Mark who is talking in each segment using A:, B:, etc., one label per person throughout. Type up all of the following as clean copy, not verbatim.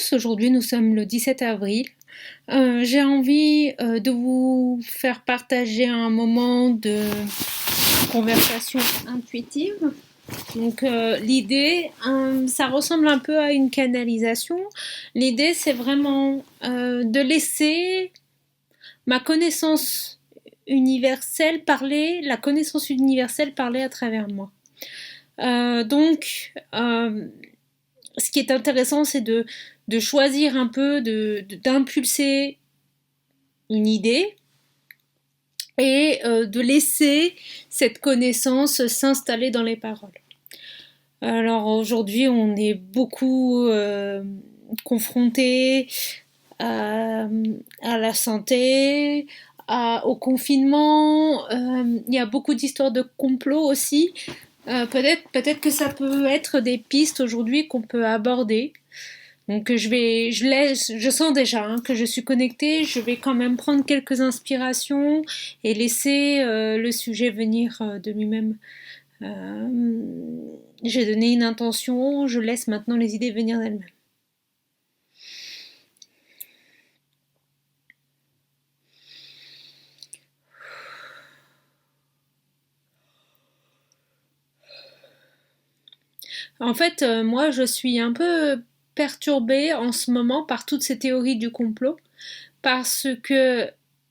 A: tous, aujourd'hui nous sommes le 17 avril. J'ai envie de vous faire partager un moment de conversation intuitive. Donc l'idée, ça ressemble un peu à une canalisation. L'idée c'est vraiment de laisser ma connaissance universelle parler, la connaissance universelle parler à travers moi. Ce qui est intéressant, c'est de choisir un peu, d'impulser une idée et de laisser cette connaissance s'installer dans les paroles. Alors aujourd'hui, on est beaucoup confronté à la santé, au confinement. Il y a beaucoup d'histoires de complot aussi. Peut-être que ça peut être des pistes aujourd'hui qu'on peut aborder. Donc je sens déjà que je suis connectée. Je vais quand même prendre quelques inspirations et laisser le sujet venir de lui-même. J'ai donné une intention, je laisse maintenant les idées venir d'elles-mêmes. En fait, moi, je suis un peu perturbée en ce moment par toutes ces théories du complot, parce que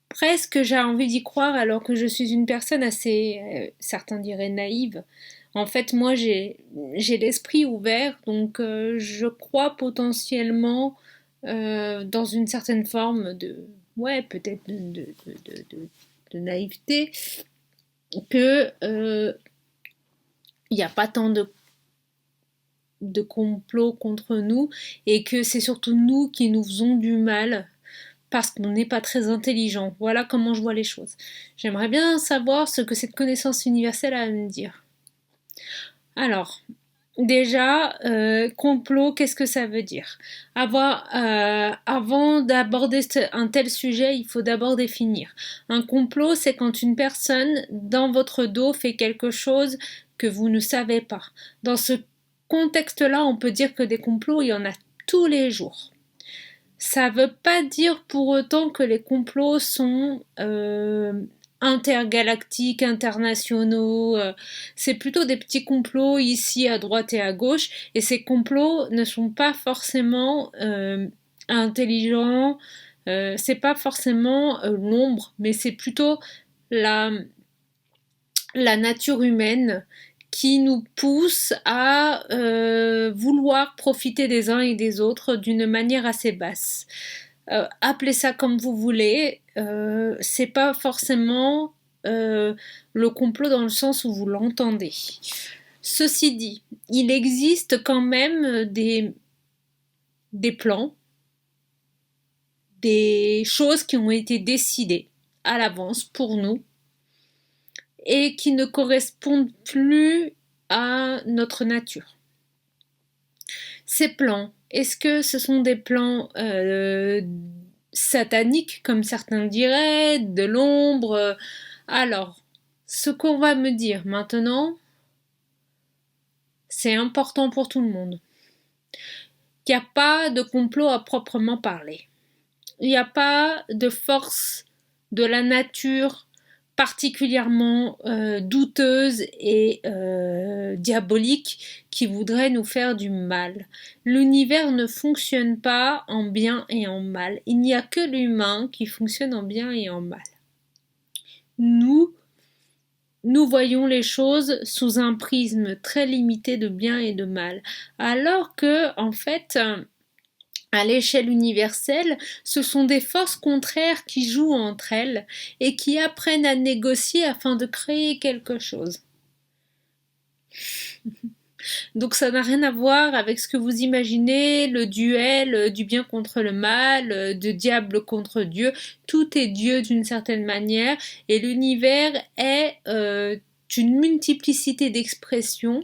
A: presque j'ai envie d'y croire alors que je suis une personne assez, certains diraient naïve. En fait, moi, j'ai l'esprit ouvert, donc je crois potentiellement dans une certaine forme de, ouais, peut-être de naïveté, que il n'y a pas tant de complot contre nous et que c'est surtout nous qui nous faisons du mal parce qu'on n'est pas très intelligent. Voilà comment je vois les choses. J'aimerais bien savoir ce que cette connaissance universelle a à me dire. Alors, déjà, complot, qu'est-ce que ça veut dire? Avant d'aborder un tel sujet, il faut d'abord définir. Un complot, c'est quand une personne dans votre dos fait quelque chose que vous ne savez pas. Dans ce contexte-là, on peut dire que des complots, il y en a tous les jours. Ça veut pas dire pour autant que les complots sont intergalactiques, internationaux. C'est plutôt des petits complots ici à droite et à gauche. Et ces complots ne sont pas forcément intelligents. C'est pas forcément l'ombre, mais c'est plutôt la, la nature humaine qui nous pousse à vouloir profiter des uns et des autres d'une manière assez basse. Appelez ça comme vous voulez, c'est pas forcément le complot dans le sens où vous l'entendez. Ceci dit, il existe quand même des plans, des choses qui ont été décidées à l'avance pour nous et qui ne correspondent plus à notre nature. Ces plans, est-ce que ce sont des plans sataniques, comme certains diraient, de l'ombre? Alors, ce qu'on va me dire maintenant, c'est important pour tout le monde. Il n'y a pas de complot à proprement parler. Il n'y a pas de force de la nature particulièrement douteuse et diabolique qui voudrait nous faire du mal. L'univers ne fonctionne pas en bien et en mal. Il n'y a que l'humain qui fonctionne en bien et en mal. Nous voyons les choses sous un prisme très limité de bien et de mal. Alors que, en fait, à l'échelle universelle, ce sont des forces contraires qui jouent entre elles et qui apprennent à négocier afin de créer quelque chose. Donc ça n'a rien à voir avec ce que vous imaginez, le duel du bien contre le mal, de diable contre Dieu. Tout est Dieu d'une certaine manière et l'univers est une multiplicité d'expressions.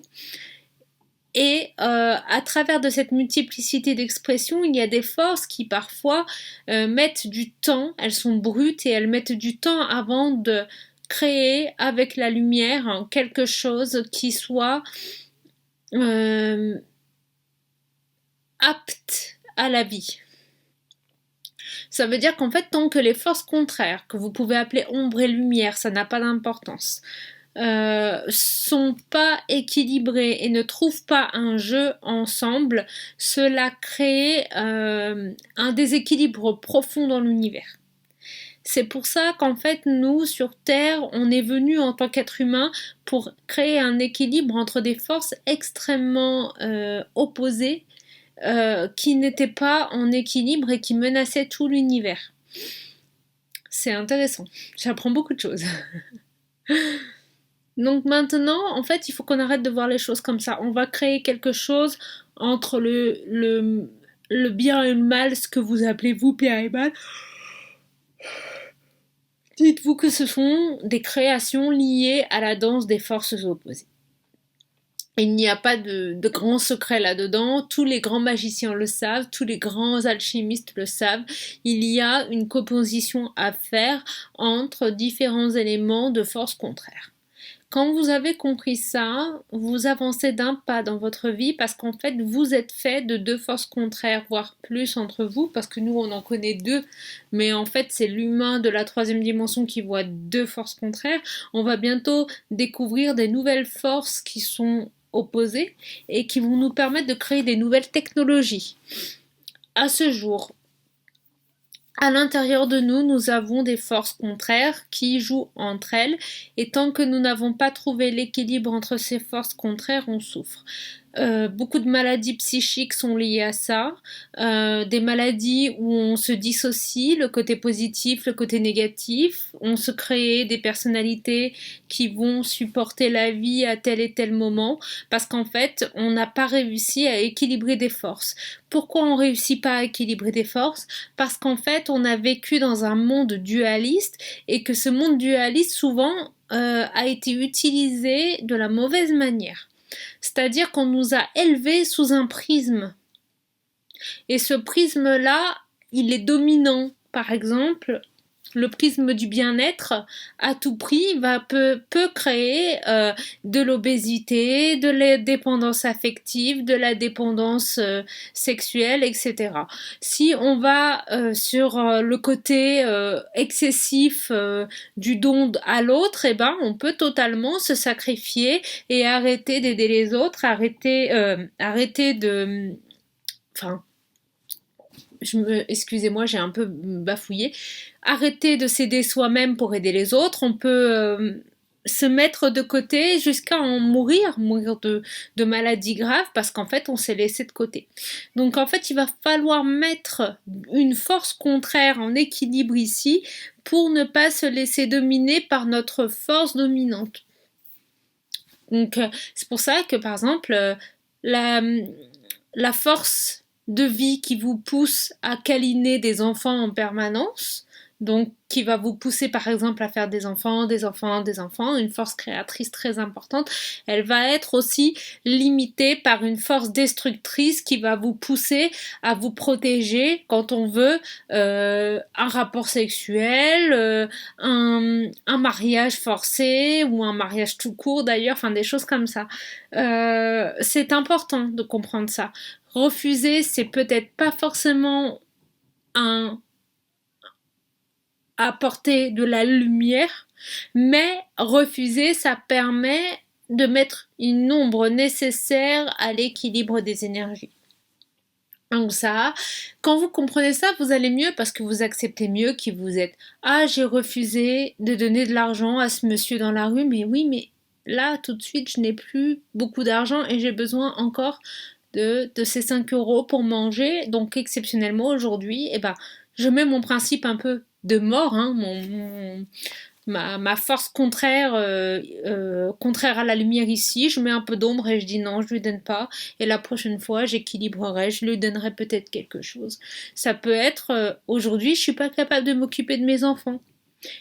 A: Et à travers de cette multiplicité d'expressions, il y a des forces qui parfois mettent du temps, elles sont brutes et elles mettent du temps avant de créer avec la lumière quelque chose qui soit apte à la vie. Ça veut dire qu'en fait, tant que les forces contraires, que vous pouvez appeler ombre et lumière, ça n'a pas d'importance, sont pas équilibrés et ne trouvent pas un jeu ensemble, cela crée un déséquilibre profond dans l'univers. C'est pour ça qu'en fait, nous, sur Terre, on est venu en tant qu'être humain pour créer un équilibre entre des forces extrêmement opposées qui n'étaient pas en équilibre et qui menaçaient tout l'univers. C'est intéressant. J'apprends beaucoup de choses. Donc maintenant, en fait, il faut qu'on arrête de voir les choses comme ça. On va créer quelque chose entre le bien et le mal, ce que vous appelez vous, Pierre et mal. Dites-vous que ce sont des créations liées à la danse des forces opposées. Il n'y a pas de grand secret là-dedans, tous les grands magiciens le savent, tous les grands alchimistes le savent, il y a une composition à faire entre différents éléments de force contraire. Quand vous avez compris ça, vous avancez d'un pas dans votre vie parce qu'en fait, vous êtes fait de deux forces contraires, voire plus entre vous, parce que nous, on en connaît deux, mais en fait, c'est l'humain de la troisième dimension qui voit deux forces contraires. On va bientôt découvrir des nouvelles forces qui sont opposées et qui vont nous permettre de créer des nouvelles technologies. À ce jour, à l'intérieur de nous, nous avons des forces contraires qui jouent entre elles, et tant que nous n'avons pas trouvé l'équilibre entre ces forces contraires, on souffre. Beaucoup de maladies psychiques sont liées à ça, des maladies où on se dissocie, le côté positif, le côté négatif, on se crée des personnalités qui vont supporter la vie à tel et tel moment, parce qu'en fait, on n'a pas réussi à équilibrer des forces. Pourquoi on ne réussit pas à équilibrer des forces? Parce qu'en fait, on a vécu dans un monde dualiste, et que ce monde dualiste, souvent, a été utilisé de la mauvaise manière. C'est-à-dire qu'on nous a élevés sous un prisme. Et ce prisme-là, il est dominant. Par exemple, le prisme du bien-être, à tout prix, peut créer de l'obésité, de la dépendance affective, de la dépendance sexuelle, etc. Si on va sur le côté excessif du don à l'autre, eh ben, on peut totalement se sacrifier et arrêter d'aider les autres, arrêter de... Enfin, excusez-moi, j'ai un peu bafouillé. Arrêter de s'aider soi-même pour aider les autres. On peut se mettre de côté jusqu'à en mourir de maladies graves parce qu'en fait, on s'est laissé de côté. Donc en fait, il va falloir mettre une force contraire en équilibre ici pour ne pas se laisser dominer par notre force dominante. Donc c'est pour ça que par exemple, la force de vie qui vous pousse à câliner des enfants en permanence, donc qui va vous pousser par exemple à faire des enfants, une force créatrice très importante, elle va être aussi limitée par une force destructrice qui va vous pousser à vous protéger quand on veut un rapport sexuel, un mariage forcé ou un mariage tout court d'ailleurs, enfin des choses comme ça. C'est important de comprendre ça. Refuser, c'est peut-être pas forcément apporter de la lumière, mais refuser, ça permet de mettre une ombre nécessaire à l'équilibre des énergies. Donc ça, quand vous comprenez ça, vous allez mieux parce que vous acceptez mieux qui vous êtes. Ah, j'ai refusé de donner de l'argent à ce monsieur dans la rue, mais oui, mais là, tout de suite, je n'ai plus beaucoup d'argent et j'ai besoin encore de ces 5 euros pour manger. Donc exceptionnellement aujourd'hui, eh ben, je mets mon principe un peu de mort, hein, ma force contraire, contraire à la lumière ici, je mets un peu d'ombre et je dis non, je lui donne pas, et la prochaine fois j'équilibrerai, je lui donnerai peut-être quelque chose. Ça peut être aujourd'hui je suis pas capable de m'occuper de mes enfants,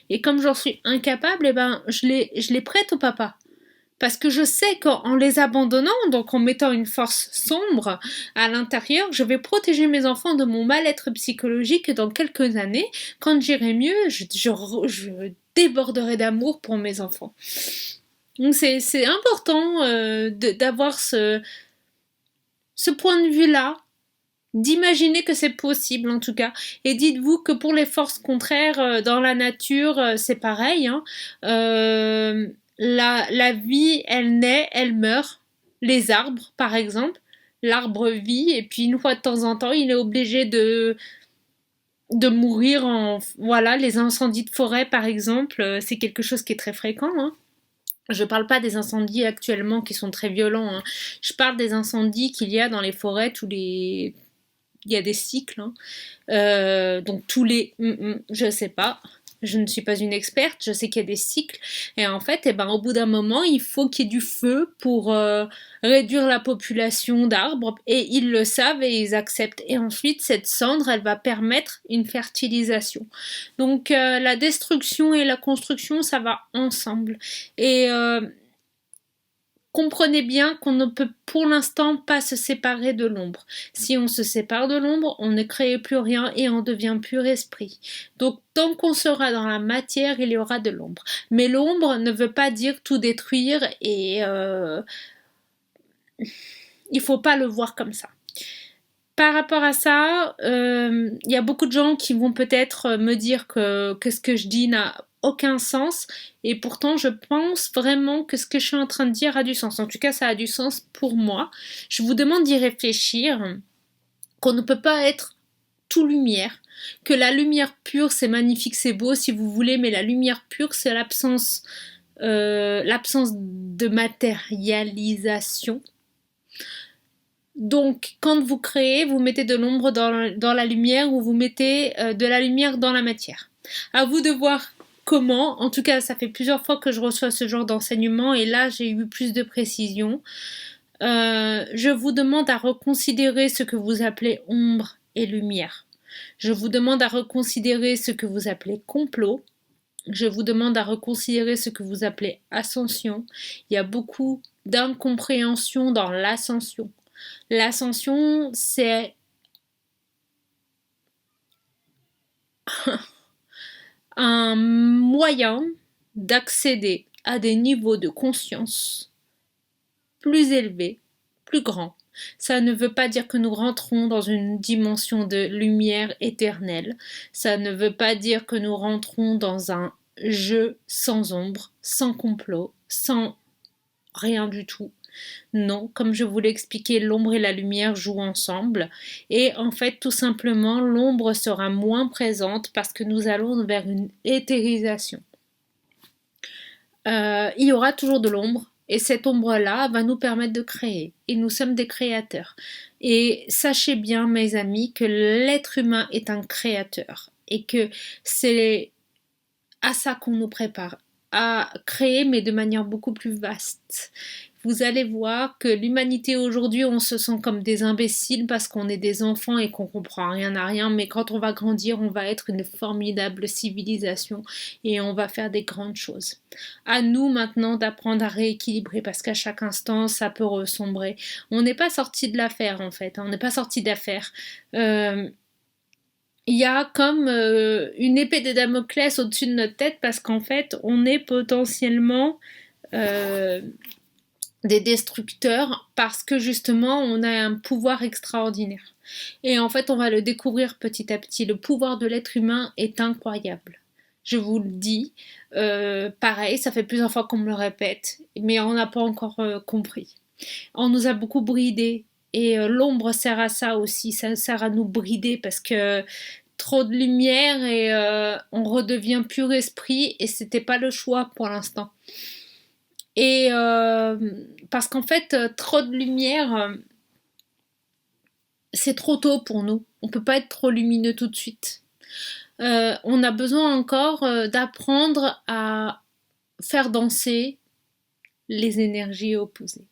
A: et comme j'en suis incapable, eh ben je les prête au papa. Parce que je sais qu'en les abandonnant, donc en mettant une force sombre à l'intérieur, je vais protéger mes enfants de mon mal-être psychologique et dans quelques années, quand j'irai mieux, je déborderai d'amour pour mes enfants. Donc c'est important d'avoir ce point de vue-là d'imaginer que c'est possible en tout cas. Et dites-vous que pour les forces contraires dans la nature, c'est pareil, hein. La vie, elle naît, elle meurt. Les arbres, par exemple. L'arbre vit et puis une fois de temps en temps, il est obligé de mourir en... Voilà, les incendies de forêt, par exemple, c'est quelque chose qui est très fréquent, hein. Je parle pas des incendies actuellement qui sont très violents, hein. Je parle des incendies qu'il y a dans les forêts tous les il y a des cycles, hein. Donc tous les, je sais pas, je ne suis pas une experte, je sais qu'il y a des cycles, et en fait, eh ben, au bout d'un moment, il faut qu'il y ait du feu pour réduire la population d'arbres, et ils le savent et ils acceptent. Et ensuite, cette cendre, elle va permettre une fertilisation. Donc la destruction et la construction, ça va ensemble. Et comprenez bien qu'on ne peut pour l'instant pas se séparer de l'ombre. Si on se sépare de l'ombre, on ne crée plus rien et on devient pur esprit. Donc tant qu'on sera dans la matière, il y aura de l'ombre. Mais l'ombre ne veut pas dire tout détruire et il faut pas le voir comme ça. Par rapport à ça, il y a beaucoup de gens qui vont peut-être me dire que ce que je dis n'a aucun sens, et pourtant je pense vraiment que ce que je suis en train de dire a du sens. En tout cas, ça a du sens pour moi. Je vous demande d'y réfléchir, qu'on ne peut pas être tout lumière, que la lumière pure c'est magnifique, c'est beau si vous voulez, mais la lumière pure c'est l'absence de matérialisation. Donc, quand vous créez, vous mettez de l'ombre dans la lumière ou vous mettez de la lumière dans la matière. À vous de voir comment. En tout cas, ça fait plusieurs fois que je reçois ce genre d'enseignement et là, j'ai eu plus de précision. Je vous demande à reconsidérer ce que vous appelez ombre et lumière. Je vous demande à reconsidérer ce que vous appelez complot. Je vous demande à reconsidérer ce que vous appelez ascension. Il y a beaucoup d'incompréhension dans l'ascension. L'ascension, c'est un moyen d'accéder à des niveaux de conscience plus élevés, plus grands. Ça ne veut pas dire que nous rentrons dans une dimension de lumière éternelle. Ça ne veut pas dire que nous rentrons dans un jeu sans ombre, sans complot, sans rien du tout. Non, comme je vous l'ai expliqué, l'ombre et la lumière jouent ensemble. Et en fait, tout simplement, l'ombre sera moins présente parce que nous allons vers une éthérisation. Il y aura toujours de l'ombre. Et cette ombre-là va nous permettre de créer. Et nous sommes des créateurs. Et sachez bien, mes amis, que l'être humain est un créateur. Et que c'est à ça qu'on nous prépare. À créer, mais de manière beaucoup plus vaste. Vous allez voir que l'humanité aujourd'hui, on se sent comme des imbéciles parce qu'on est des enfants et qu'on comprend rien à rien, mais quand on va grandir, on va être une formidable civilisation et on va faire des grandes choses. À nous maintenant d'apprendre à rééquilibrer parce qu'à chaque instant, ça peut ressombrer. On n'est pas sorti de l'affaire en fait, on n'est pas sorti d'affaire. Il y a comme une épée de Damoclès au-dessus de notre tête parce qu'en fait, on est potentiellement des destructeurs parce que justement on a un pouvoir extraordinaire. Et en fait on va le découvrir petit à petit. Le pouvoir de l'être humain est incroyable. Je vous le dis. Pareil, ça fait plusieurs fois qu'on me le répète, mais on n'a pas encore compris. On nous a beaucoup bridés. Et l'ombre sert à ça aussi, ça sert à nous brider parce que trop de lumière et on redevient pur esprit et c'était pas le choix pour l'instant. Et parce qu'en fait, trop de lumière, c'est trop tôt pour nous. On peut pas être trop lumineux tout de suite. On a besoin encore d'apprendre à faire danser les énergies opposées.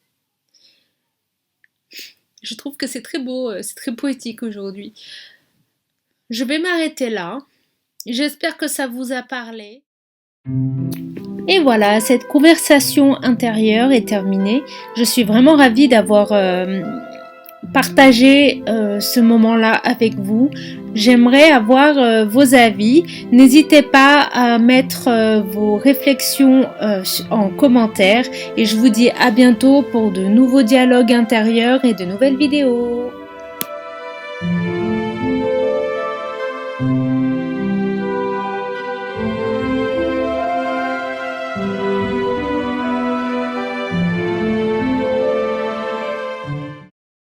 A: Je trouve que c'est très beau, c'est très poétique aujourd'hui. Je vais m'arrêter là. J'espère que ça vous a parlé. Et voilà, cette conversation intérieure est terminée. Je suis vraiment ravie d'avoir partagé ce moment-là avec vous. J'aimerais avoir vos avis. N'hésitez pas à mettre vos réflexions en commentaire. Et je vous dis à bientôt pour de nouveaux dialogues intérieurs et de nouvelles vidéos.